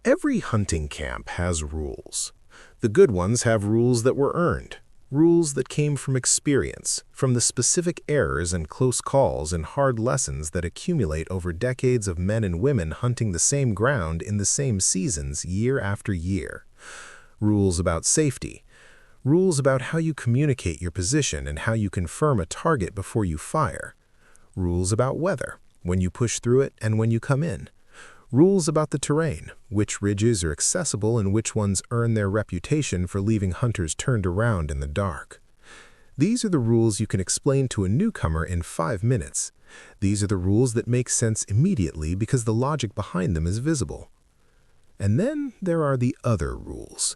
Every hunting camp has rules. The good ones have rules that were earned, rules that came from experience, from the specific errors and close calls and hard lessons that accumulate over decades of men and women hunting the same ground in the same seasons year after year. Rules about safety, rules about how you communicate your position and how you confirm a target before you fire, rules about weather, when you push through it and when you come in. Rules about the terrain, which ridges are accessible and which ones earn their reputation for leaving hunters turned around in the dark. These are the rules you can explain to a newcomer in 5 minutes. These are the rules that make sense immediately because the logic behind them is visible. And then there are the other rules,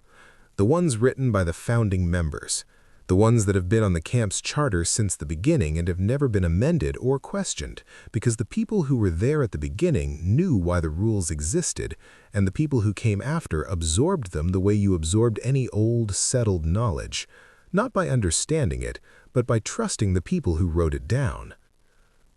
the ones written by the founding members, the ones that have been on the camp's charter since the beginning and have never been amended or questioned, because the people who were there at the beginning knew why the rules existed, and the people who came after absorbed them the way you absorbed any old, settled knowledge, not by understanding it, but by trusting the people who wrote it down.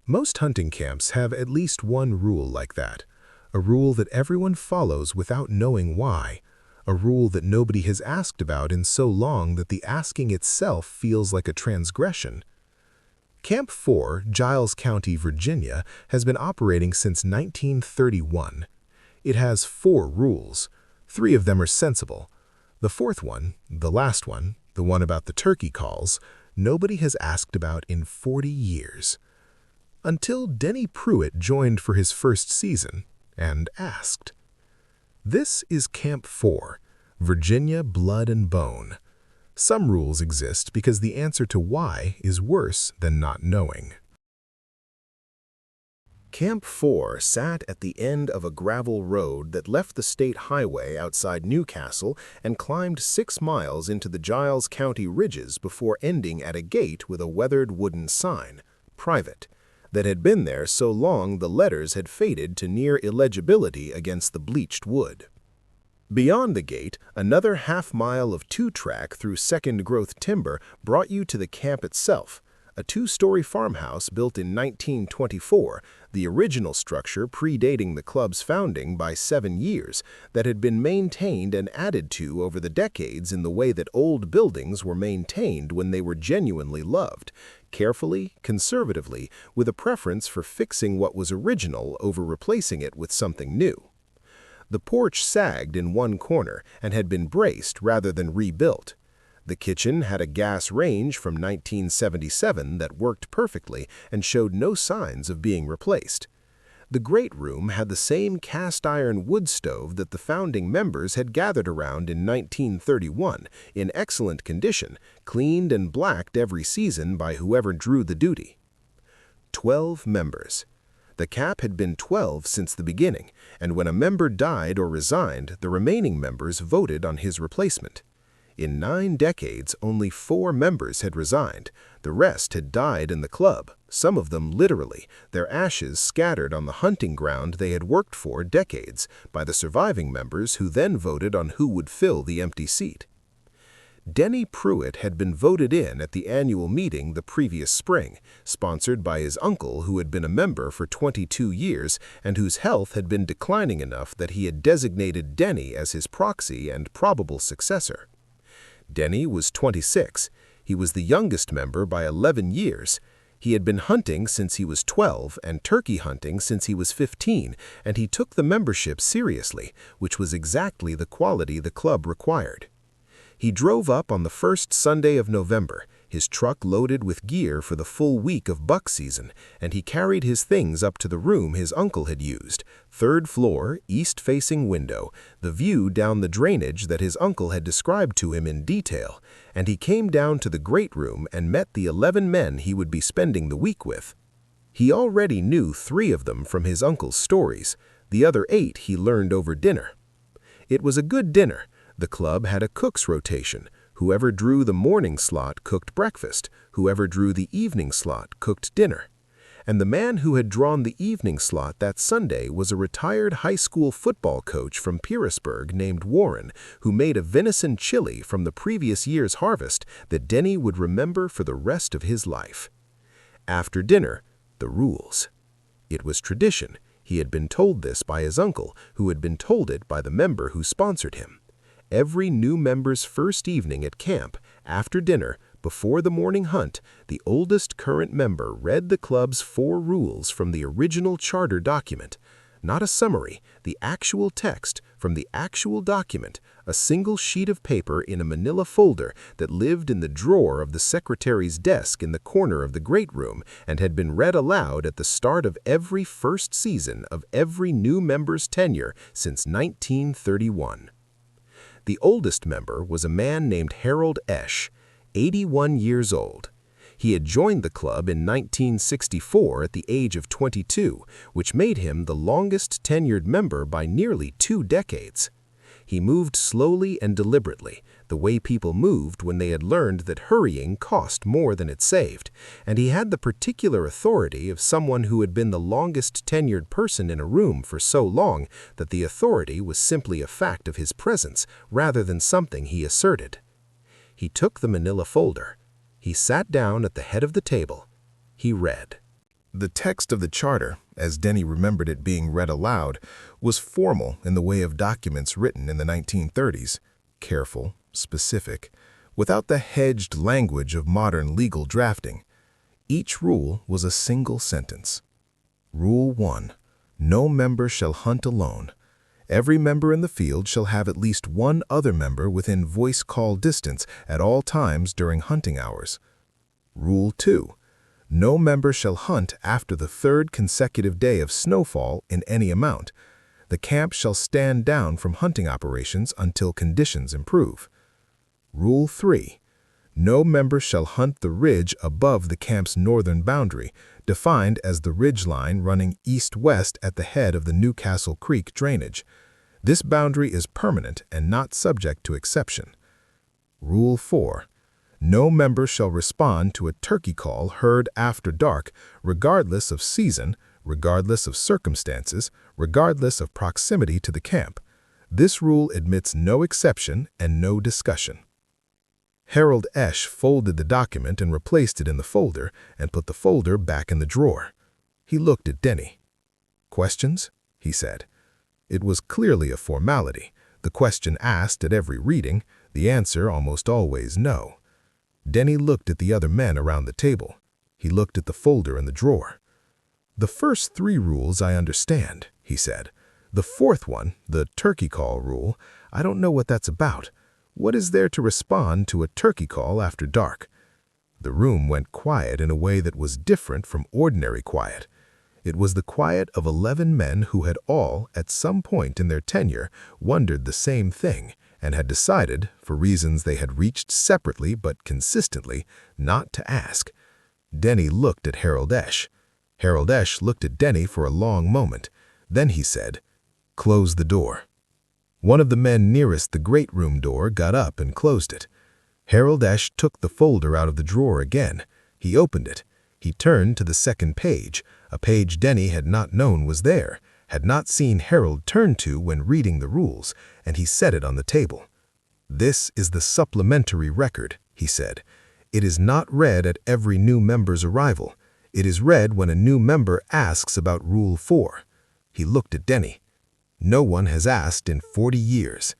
Most hunting camps have at least one rule like that, a rule that everyone follows without knowing why, a rule that nobody has asked about in so long that the asking itself feels like a transgression. Camp 4, Giles County, Virginia, has been operating since 1931. It has 4 rules. 3 of them are sensible. The 4th one, the last one, the one about the turkey calls, nobody has asked about in 40 years. Until Denny Pruett joined for his first season and asked. This is Camp 4, Virginia Blood and Bone. Some rules exist because the answer to why is worse than not knowing. Camp 4 sat at the end of a gravel road that left the state highway outside Newcastle and climbed 6 miles into the Giles County ridges before ending at a gate with a weathered wooden sign, "Private," that had been there so long the letters had faded to near illegibility against the bleached wood. Beyond the gate, another half-mile of 2-track through second-growth timber brought you to the camp itself, a 2-story farmhouse built in 1924, the original structure predating the club's founding by 7 years, that had been maintained and added to over the decades in the way that old buildings were maintained when they were genuinely loved, carefully, conservatively, with a preference for fixing what was original over replacing it with something new. The porch sagged in one corner and had been braced rather than rebuilt. The kitchen had a gas range from 1977 that worked perfectly and showed no signs of being replaced. The great room had the same cast-iron wood stove that the founding members had gathered around in 1931, in excellent condition, cleaned and blacked every season by whoever drew the duty. 12 members. The cap had been 12 since the beginning, and when a member died or resigned, the remaining members voted on his replacement. In 9 decades, only 4 members had resigned. The rest had died in the club, some of them literally, their ashes scattered on the hunting ground they had worked for decades, by the surviving members who then voted on who would fill the empty seat. Denny Pruett had been voted in at the annual meeting the previous spring, sponsored by his uncle who had been a member for 22 years and whose health had been declining enough that he had designated Denny as his proxy and probable successor. Denny was 26. He was the youngest member by 11 years. He had been hunting since he was 12 and turkey hunting since he was 15, and he took the membership seriously, which was exactly the quality the club required. He drove up on the first Sunday of November, his truck loaded with gear for the full week of buck season, and he carried his things up to the room his uncle had used, 3rd floor, east-facing window, the view down the drainage that his uncle had described to him in detail, and he came down to the great room and met the 11 men he would be spending the week with. He already knew 3 of them from his uncle's stories. The other 8 he learned over dinner. It was a good dinner. The club had a cook's rotation. Whoever drew the morning slot cooked breakfast. Whoever drew the evening slot cooked dinner. And the man who had drawn the evening slot that Sunday was a retired high school football coach from Petersburg named Warren, who made a venison chili from the previous year's harvest that Denny would remember for the rest of his life. After dinner, the rules. It was tradition. He had been told this by his uncle, who had been told it by the member who sponsored him. Every new member's first evening at camp, after dinner, before the morning hunt, the oldest current member read the club's 4 rules from the original charter document. Not a summary, the actual text from the actual document, a single sheet of paper in a manila folder that lived in the drawer of the secretary's desk in the corner of the great room and had been read aloud at the start of every first season of every new member's tenure since 1931. The oldest member was a man named Harold Esch, 81 years old. He had joined the club in 1964 at the age of 22, which made him the longest tenured member by nearly 2 decades. He moved slowly and deliberately, the way people moved when they had learned that hurrying cost more than it saved, and he had the particular authority of someone who had been the longest tenured person in a room for so long that the authority was simply a fact of his presence rather than something he asserted. He took the manila folder. He sat down at the head of the table. He read. The text of the charter, as Denny remembered it being read aloud, was formal in the way of documents written in the 1930s, careful, specific, without the hedged language of modern legal drafting. Each rule was a single sentence. Rule 1. No member shall hunt alone. Every member in the field shall have at least one other member within voice call distance at all times during hunting hours. Rule 2. No member shall hunt after the 3rd consecutive day of snowfall in any amount. The camp shall stand down from hunting operations until conditions improve. Rule 3. No member shall hunt the ridge above the camp's northern boundary, defined as the ridgeline running east-west at the head of the Newcastle Creek drainage. This boundary is permanent and not subject to exception. Rule 4. No member shall respond to a turkey call heard after dark, regardless of season, regardless of circumstances, regardless of proximity to the camp. This rule admits no exception and no discussion. Harold Esch folded the document and replaced it in the folder and put the folder back in the drawer. He looked at Denny. "Questions?" he said. It was clearly a formality, the question asked at every reading, the answer almost always no. Denny looked at the other men around the table. He looked at the folder in the drawer. "The first 3 rules I understand," he said. "The 4th one, the turkey call rule, I don't know what that's about. What is there to respond to a turkey call after dark?" The room went quiet in a way that was different from ordinary quiet. It was the quiet of 11 men who had all, at some point in their tenure, wondered the same thing and had decided, for reasons they had reached separately but consistently, not to ask. Denny looked at Harold Esch. Harold Esch looked at Denny for a long moment. Then he said, "Close the door." One of the men nearest the great room door got up and closed it. Harold Esch took the folder out of the drawer again. He opened it. He turned to the 2nd page, a page Denny had not known was there, had not seen Harold turn to when reading the rules, and he set it on the table. "This is the supplementary record," he said. "It is not read at every new member's arrival. It is read when a new member asks about Rule 4. He looked at Denny. "No one has asked in 40 years.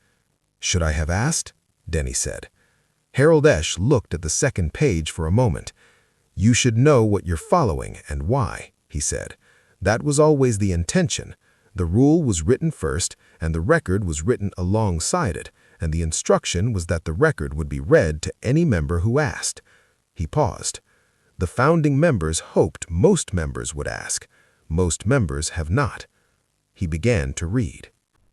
"Should I have asked?" Denny said. Harold Esch looked at the 2nd page for a moment. "You should know what you're following and why," he said. "That was always the intention. The rule was written first, and the record was written alongside it, and the instruction was that the record would be read to any member who asked." He paused. "The founding members hoped most members would ask. Most members have not." He began to read.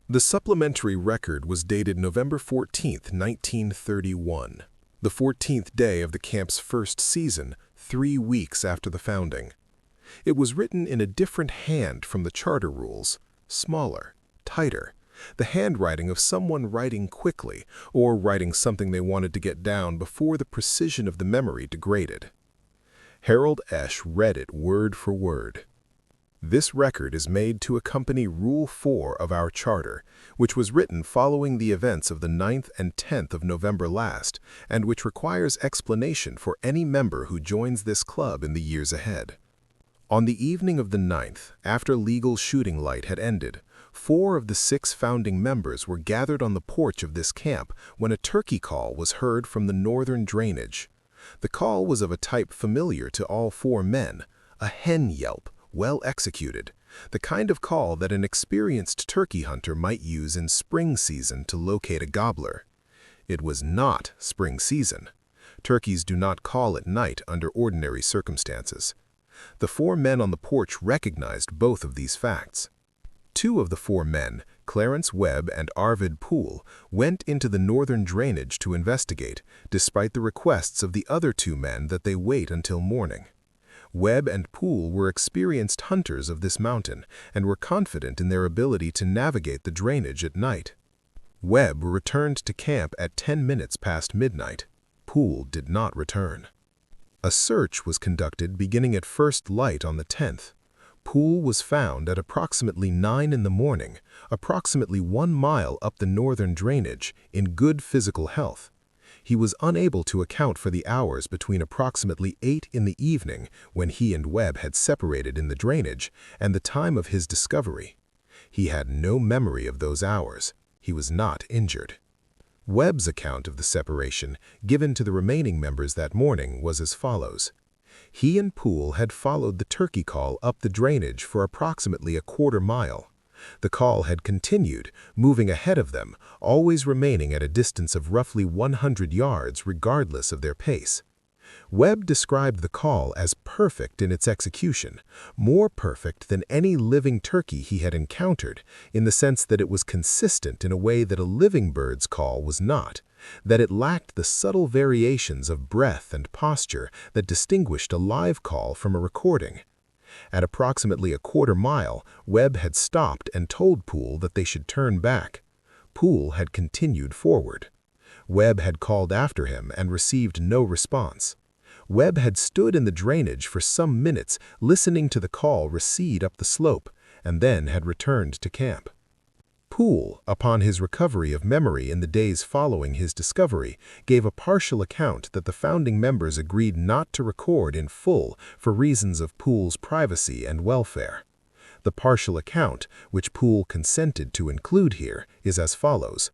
The supplementary record was dated November 14th, 1931, the 14th day of the camp's first season, 3 weeks after the founding. It was written in a different hand from the charter rules, smaller, tighter, the handwriting of someone writing quickly or writing something they wanted to get down before the precision of the memory degraded. Harold Esch read it word for word. "This record is made to accompany Rule 4 of our charter, which was written following the events of the 9th and 10th of November last, and which requires explanation for any member who joins this club in the years ahead. On the evening of the 9th, after legal shooting light had ended, 4 of the 6 founding members were gathered on the porch of this camp when a turkey call was heard from the northern drainage. The call was of a type familiar to all 4 men, a hen yelp, well executed, the kind of call that an experienced turkey hunter might use in spring season to locate a gobbler. It was not spring season. Turkeys do not call at night under ordinary circumstances. The 4 men on the porch recognized both of these facts. 2 of the 4 men, Clarence Webb and Arvid Poole, went into the northern drainage to investigate, despite the requests of the other 2 men that they wait until morning. Webb and Poole were experienced hunters of this mountain and were confident in their ability to navigate the drainage at night. Webb returned to camp at 10 minutes past midnight. Poole did not return. A search was conducted beginning at first light on the 10th. Poole was found at approximately 9 in the morning, approximately 1 mile up the northern drainage, in good physical health. He was unable to account for the hours between approximately 8 in the evening, when he and Webb had separated in the drainage, and the time of his discovery. He had no memory of those hours. He was not injured. Webb's account of the separation, given to the remaining members that morning, was as follows. He and Poole had followed the turkey call up the drainage for approximately a quarter mile. The call had continued, moving ahead of them, always remaining at a distance of roughly 100 yards regardless of their pace. Webb described the call as perfect in its execution, more perfect than any living turkey he had encountered, in the sense that it was consistent in a way that a living bird's call was not, that it lacked the subtle variations of breath and posture that distinguished a live call from a recording. At approximately a quarter mile, Webb had stopped and told Poole that they should turn back. Poole had continued forward. Webb had called after him and received no response. Webb had stood in the drainage for some minutes listening to the call recede up the slope, and then had returned to camp. Poole, upon his recovery of memory in the days following his discovery, gave a partial account that the founding members agreed not to record in full for reasons of Poole's privacy and welfare. The partial account, which Poole consented to include here, is as follows.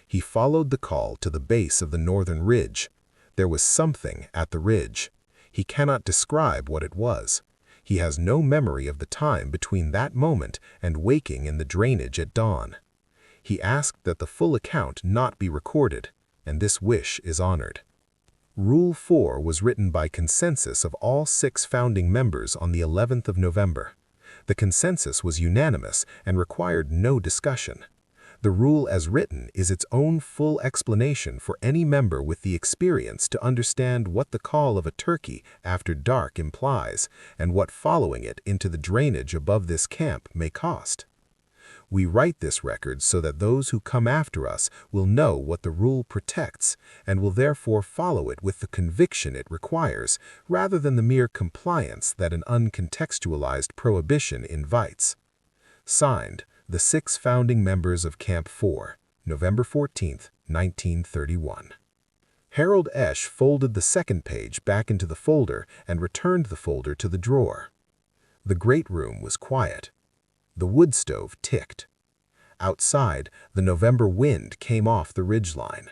He followed the call to the base of the northern ridge. There was something at the ridge. He cannot describe what it was. He has no memory of the time between that moment and waking in the drainage at dawn. He asked that the full account not be recorded, and this wish is honored. Rule 4 was written by consensus of all 6 founding members on the 11th of November. The consensus was unanimous and required no discussion. The rule as written is its own full explanation for any member with the experience to understand what the call of a turkey after dark implies and what following it into the drainage above this camp may cost. We write this record so that those who come after us will know what the rule protects and will therefore follow it with the conviction it requires, rather than the mere compliance that an uncontextualized prohibition invites. Signed, the 6 founding members of Camp 4, November 14, 1931. Harold Esch folded the second page back into the folder and returned the folder to the drawer. The great room was quiet. The wood stove ticked. Outside, the November wind came off the ridgeline.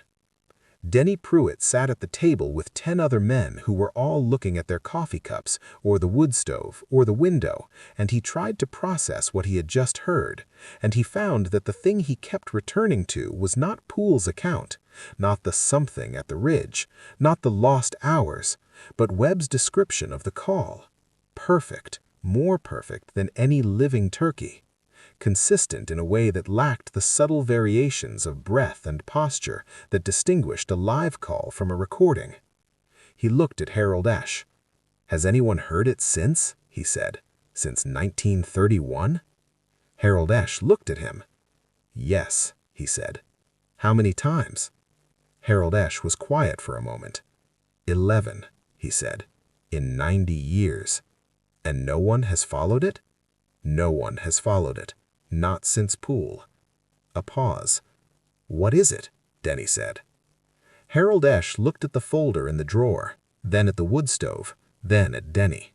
Denny Pruett sat at the table with 10 other men who were all looking at their coffee cups, or the wood stove, or the window, and he tried to process what he had just heard, and he found that the thing he kept returning to was not Poole's account, not the something at the ridge, not the lost hours, but Webb's description of the call. Perfect, more perfect than any living turkey. Consistent in a way that lacked the subtle variations of breath and posture that distinguished a live call from a recording. He looked at Harold Esch. "Has anyone heard it since?" he said. "Since 1931? Harold Esch looked at him. "Yes," he said. "How many times?" Harold Esch was quiet for a moment. 11, he said, "in 90 years. And no one has followed it?" "No one has followed it. Not since Poole." A pause. "What is it?" Denny said. Harold Esch looked at the folder in the drawer, then at the wood stove, then at Denny.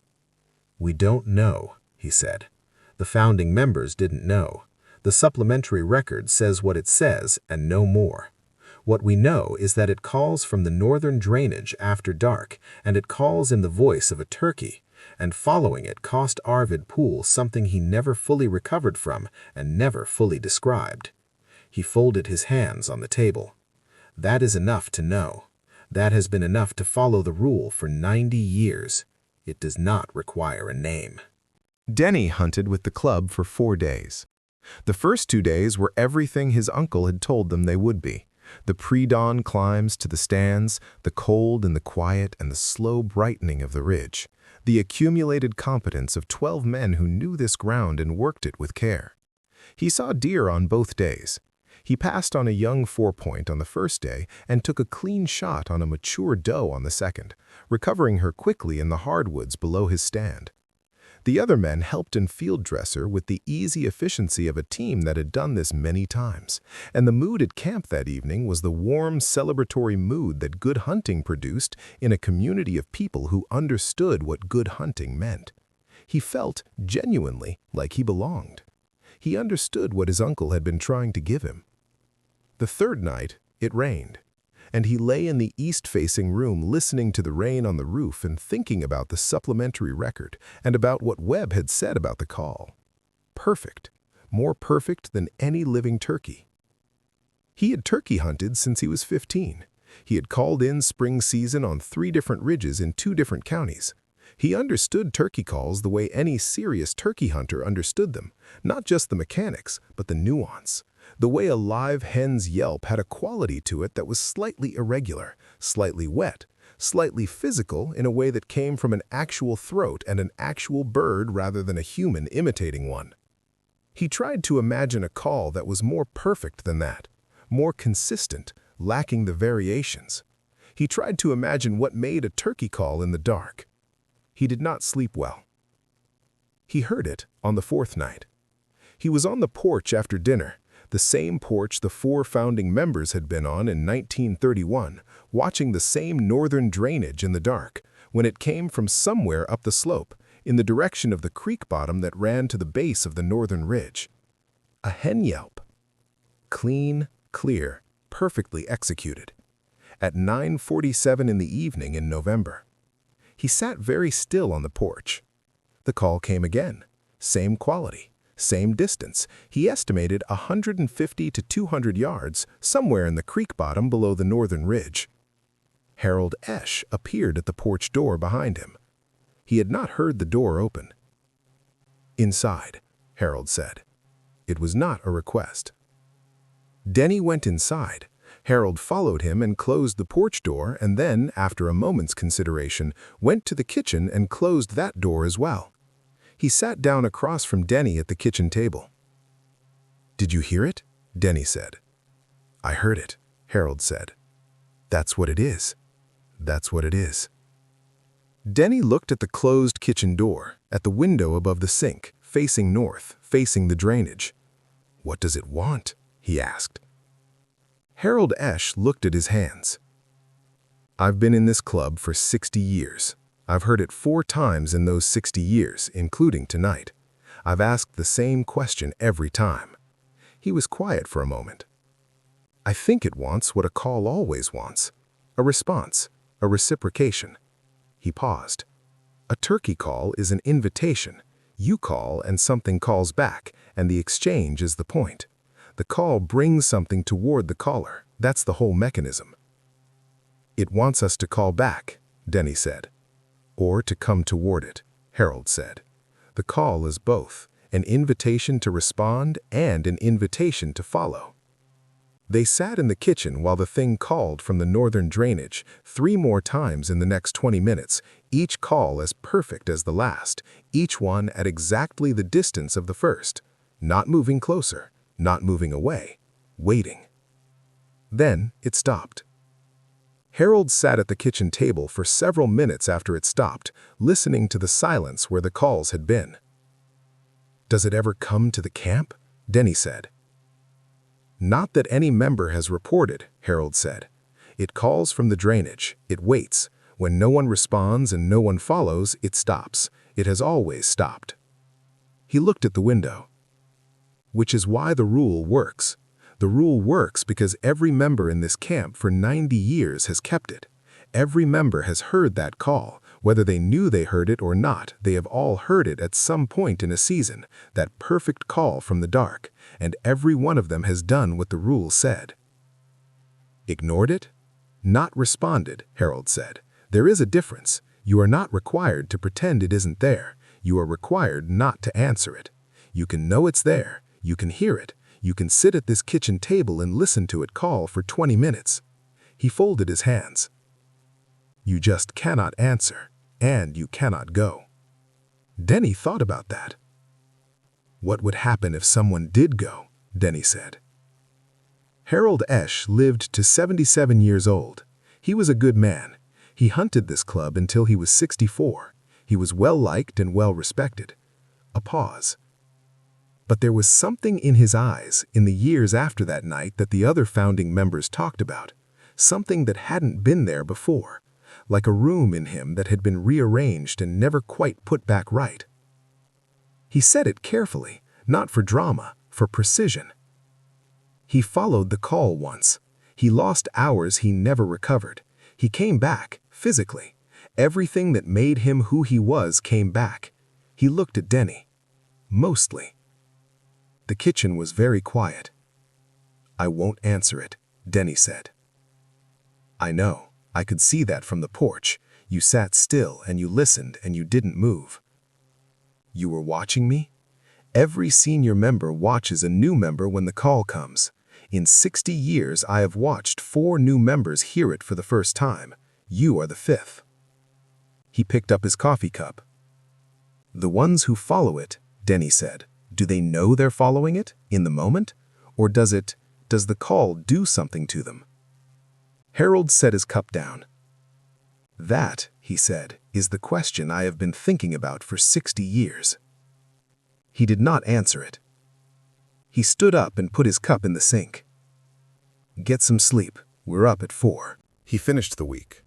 "We don't know," he said. "The founding members didn't know. The supplementary record says what it says and no more. What we know is that it calls from the northern drainage after dark, and it calls in the voice of a turkey, and following it cost Arvid Poole something he never fully recovered from and never fully described." He folded his hands on the table. "That is enough to know. That has been enough to follow the rule for 90 years. It does not require a name." Denny hunted with the club for 4 days. The first 2 days were everything his uncle had told them they would be. The pre-dawn climbs to the stands, the cold and the quiet and the slow brightening of the ridge, the accumulated competence of 12 men who knew this ground and worked it with care. He saw deer on both days. He passed on a young four-point on the first day and took a clean shot on a mature doe on the second, recovering her quickly in the hardwoods below his stand. The other men helped in field dresser with the easy efficiency of a team that had done this many times, and the mood at camp that evening was the warm, celebratory mood that good hunting produced in a community of people who understood what good hunting meant. He felt, genuinely, like he belonged. He understood what his uncle had been trying to give him. The third night, it rained, and he lay in the east-facing room listening to the rain on the roof and thinking about the supplementary record and about what Webb had said about the call. Perfect, more perfect than any living turkey. He had turkey hunted since he was 15. He had called in spring season on 3 different ridges in 2 different counties. He understood turkey calls the way any serious turkey hunter understood them, not just the mechanics, but the nuance. The way a live hen's yelp had a quality to it that was slightly irregular, slightly wet, slightly physical in a way that came from an actual throat and an actual bird rather than a human imitating one. He tried to imagine a call that was more perfect than that, more consistent, lacking the variations. He tried to imagine what made a turkey call in the dark. He did not sleep well. He heard it on the 4th night. He was on the porch after dinner, the same porch the 4 founding members had been on in 1931, watching the same northern drainage in the dark, when it came from somewhere up the slope, in the direction of the creek bottom that ran to the base of the northern ridge. A hen yelp. Clean, clear, perfectly executed. At 9:47 in the evening in November. He sat very still on the porch. The call came again. Same quality. Same distance. He estimated 150 to 200 yards, somewhere in the creek bottom below the northern ridge. Harold Esch appeared at the porch door behind him. He had not heard the door open. "Inside," Harold said. It was not a request. Denny went inside. Harold followed him and closed the porch door and then, after a moment's consideration, went to the kitchen and closed that door as well. He sat down across from Denny at the kitchen table. "Did you hear it?" Denny said. "I heard it," Harold said. "That's what it is. That's what it is." Denny looked at the closed kitchen door, at the window above the sink, facing north, facing the drainage. "What does it want?" he asked. Harold Esch looked at his hands. "I've been in this club for 60 years. I've heard it 4 times in those 60 years, including tonight. I've asked the same question every time." He was quiet for a moment. "I think it wants what a call always wants. A response, a reciprocation." He paused. "A turkey call is an invitation. You call and something calls back, and the exchange is the point. The call brings something toward the caller. That's the whole mechanism." "It wants us to call back," Denny said. "Or to come toward it," Harold said. "The call is both, an invitation to respond and an invitation to follow." They sat in the kitchen while the thing called from the northern drainage 3 more times in the next 20 minutes, each call as perfect as the last, each one at exactly the distance of the first, not moving closer, not moving away, waiting. Then it stopped. Harold sat at the kitchen table for several minutes after it stopped, listening to the silence where the calls had been. "Does it ever come to the camp?" Denny said. "Not that any member has reported," Harold said. "It calls from the drainage. It waits. When no one responds and no one follows, it stops. It has always stopped. He looked at the window. Which is why the rule works. The rule works because every member in this camp for 90 years has kept it. Every member has heard that call. Whether they knew they heard it or not, they have all heard it at some point in a season, that perfect call from the dark, and every one of them has done what the rule said. Ignored it? Not responded, Harold said. There is a difference. You are not required to pretend it isn't there. You are required not to answer it. You can know it's there. You can hear it. You can sit at this kitchen table and listen to it call for 20 minutes. He folded his hands. You just cannot answer, and you cannot go. Denny thought about that. What would happen if someone did go? Denny said. Harold Esch lived to 77 years old. He was a good man. He hunted this club until he was 64. He was well-liked and well-respected. A pause. But there was something in his eyes in the years after that night that the other founding members talked about, something that hadn't been there before, like a room in him that had been rearranged and never quite put back right. He said it carefully, not for drama, for precision. He followed the call once. He lost hours he never recovered. He came back, physically. Everything that made him who he was came back. He looked at Denny. Mostly. The kitchen was very quiet. I won't answer it, Denny said. I know. I could see that from the porch. You sat still and you listened and you didn't move. You were watching me? Every senior member watches a new member when the call comes. In 60 years, I have watched 4 new members hear it for the first time. You are the 5th. He picked up his coffee cup. The ones who follow it, Denny said, do they know they're following it in the moment? Or does the call do something to them? Harold set his cup down. That, he said, is the question I have been thinking about for 60 years. He did not answer it. He stood up and put his cup in the sink. Get some sleep. We're up at 4. He finished the week.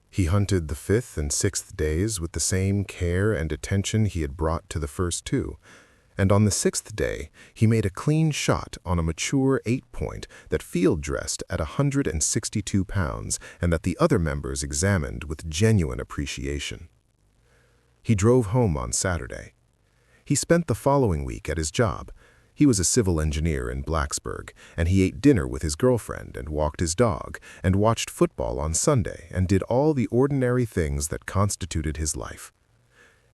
He hunted the 5th and 6th days with the same care and attention he had brought to the first 2. And on the 6th day, he made a clean shot on a mature 8-point that field-dressed at 162 pounds and that the other members examined with genuine appreciation. He drove home on Saturday. He spent the following week at his job. He was a civil engineer in Blacksburg, and he ate dinner with his girlfriend and walked his dog and watched football on Sunday and did all the ordinary things that constituted his life.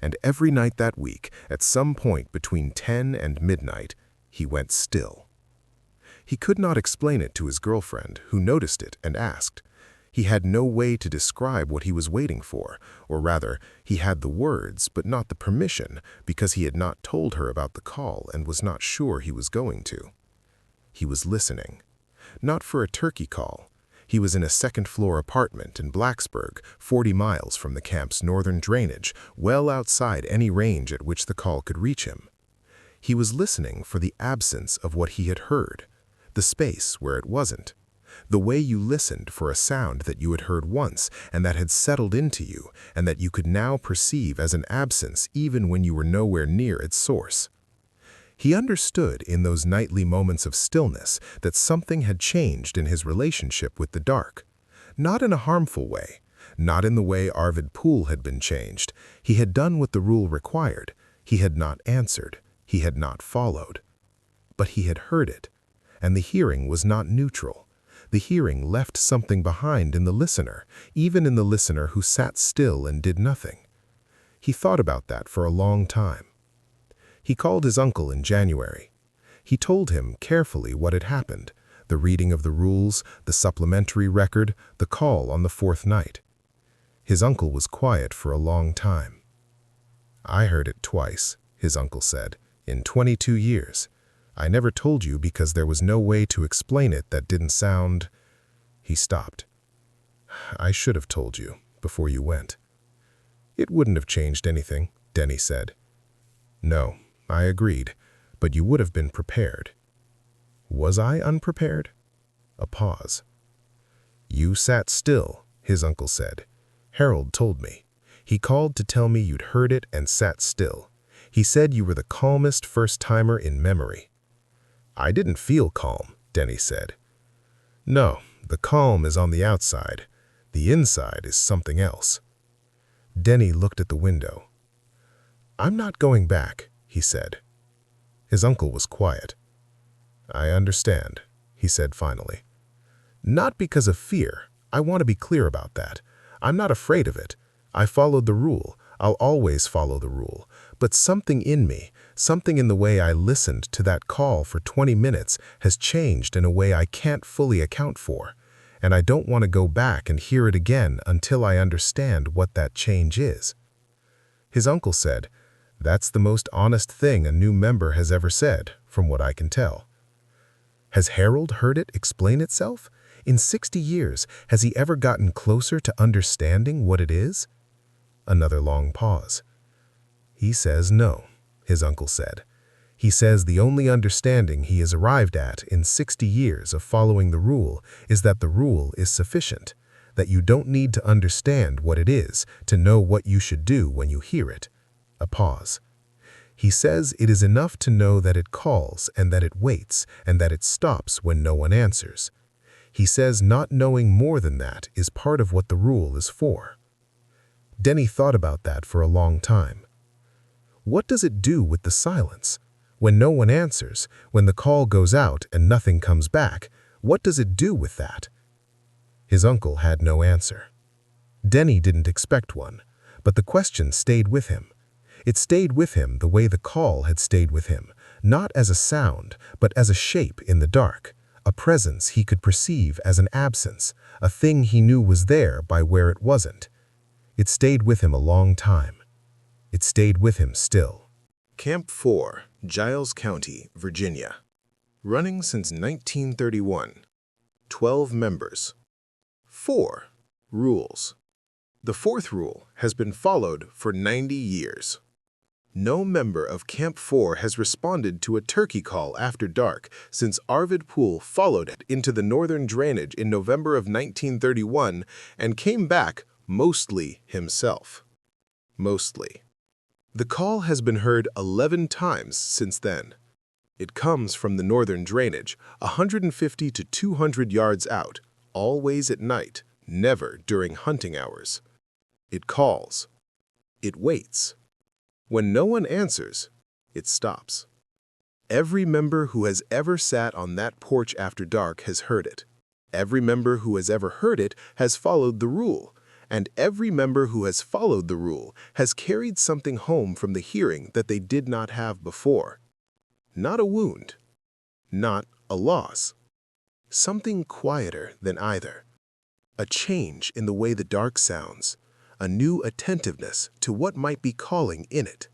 And every night that week, at some point between 10 and midnight, he went still. He could not explain it to his girlfriend, who noticed it and asked. He had no way to describe what he was waiting for, or rather, he had the words but not the permission because he had not told her about the call and was not sure he was going to. He was listening. Not for a turkey call. He was in a second-floor apartment in Blacksburg, 40 miles from the camp's northern drainage, well outside any range at which the call could reach him. He was listening for the absence of what he had heard, the space where it wasn't, the way you listened for a sound that you had heard once and that had settled into you and that you could now perceive as an absence even when you were nowhere near its source. He understood in those nightly moments of stillness that something had changed in his relationship with the dark. Not in a harmful way, not in the way Arvid Poole had been changed. He had done what the rule required. He had not answered. He had not followed. But he had heard it, and the hearing was not neutral. The hearing left something behind in the listener, even in the listener who sat still and did nothing. He thought about that for a long time. He called his uncle in January. He told him carefully what had happened, the reading of the rules, the supplementary record, the call on the 4th night. His uncle was quiet for a long time. I heard it twice, his uncle said, in 22 years. I never told you because there was no way to explain it that didn't sound... He stopped. I should have told you before you went. It wouldn't have changed anything, Denny said. No, I agreed, but you would have been prepared. Was I unprepared? A pause. You sat still, his uncle said. Harold told me. He called to tell me you'd heard it and sat still. He said you were the calmest first-timer in memory." "I didn't feel calm," Denny said. "No, the calm is on the outside. The inside is something else." Denny looked at the window. "I'm not going back," he said. His uncle was quiet. "I understand," he said finally. "Not because of fear. I want to be clear about that. I'm not afraid of it. I followed the rule. I'll always follow the rule. But something in me, something in the way I listened to that call for 20 minutes has changed in a way I can't fully account for. And I don't want to go back and hear it again until I understand what that change is." His uncle said, "That's the most honest thing a new member has ever said, from what I can tell." "Has Harold heard it explain itself? In 60 years, has he ever gotten closer to understanding what it is?" Another long pause. "He says no," his uncle said. "He says the only understanding he has arrived at in 60 years of following the rule is that the rule is sufficient, that you don't need to understand what it is to know what you should do when you hear it." A pause. "He says it is enough to know that it calls and that it waits and that it stops when no one answers. He says not knowing more than that is part of what the rule is for." Denny thought about that for a long time. What does it do with the silence? When no one answers, when the call goes out and nothing comes back, what does it do with that? His uncle had no answer. Denny didn't expect one, but the question stayed with him. It stayed with him the way the call had stayed with him, not as a sound, but as a shape in the dark, a presence he could perceive as an absence, a thing he knew was there by where it wasn't. It stayed with him a long time. It stayed with him still. Camp 4, Giles County, Virginia. Running since 1931. 12 members. 4 rules. The 4th rule has been followed for 90 years. No member of Camp 4 has responded to a turkey call after dark since Arvid Poole followed it into the northern drainage in November of 1931 and came back mostly himself. Mostly. The call has been heard 11 times since then. It comes from the northern drainage, 150 to 200 yards out, always at night, never during hunting hours. It calls. It waits. When no one answers, it stops. Every member who has ever sat on that porch after dark has heard it. Every member who has ever heard it has followed the rule. And every member who has followed the rule has carried something home from the hearing that they did not have before. Not a wound. Not a loss. Something quieter than either. A change in the way the dark sounds. A new attentiveness to what might be calling in it.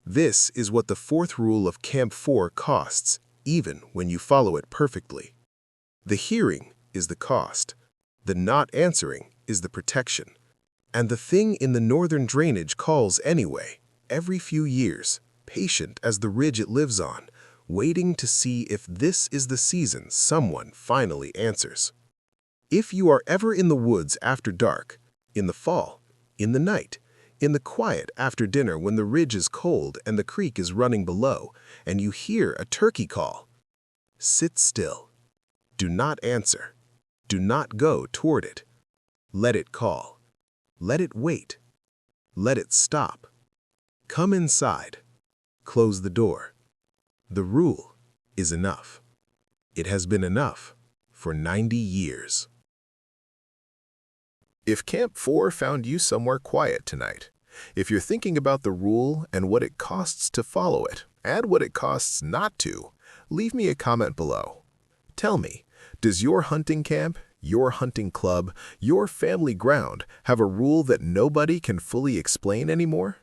This is what the 4th rule of Camp 4 costs, even when you follow it perfectly. The hearing is the cost. The not answering is the protection. And the thing in the northern drainage calls anyway, every few years, patient as the ridge it lives on, waiting to see if this is the season someone finally answers. If you are ever in the woods after dark, in the fall, in the night, in the quiet after dinner when the ridge is cold and the creek is running below, and you hear a turkey call, sit still. Do not answer. Do not go toward it. Let it call. Let it wait. Let it stop. Come inside. Close the door. The rule is enough. It has been enough for 90 years. If Camp 4 found you somewhere quiet tonight, if you're thinking about the rule and what it costs to follow it, and what it costs not to, leave me a comment below. Tell me, does your hunting camp, your hunting club, your family ground have a rule that nobody can fully explain anymore?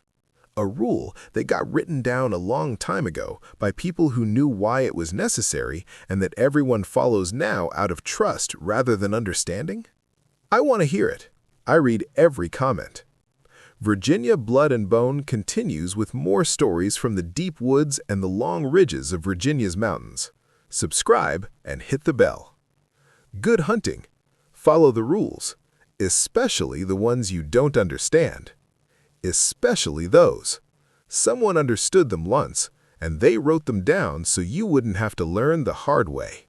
A rule that got written down a long time ago by people who knew why it was necessary and that everyone follows now out of trust rather than understanding? I want to hear it. I read every comment. Virginia Blood and Bone continues with more stories from the deep woods and the long ridges of Virginia's mountains. Subscribe and hit the bell. Good hunting. Follow the rules, especially the ones you don't understand. especially those. Someone understood them once, and they wrote them down so you wouldn't have to learn the hard way.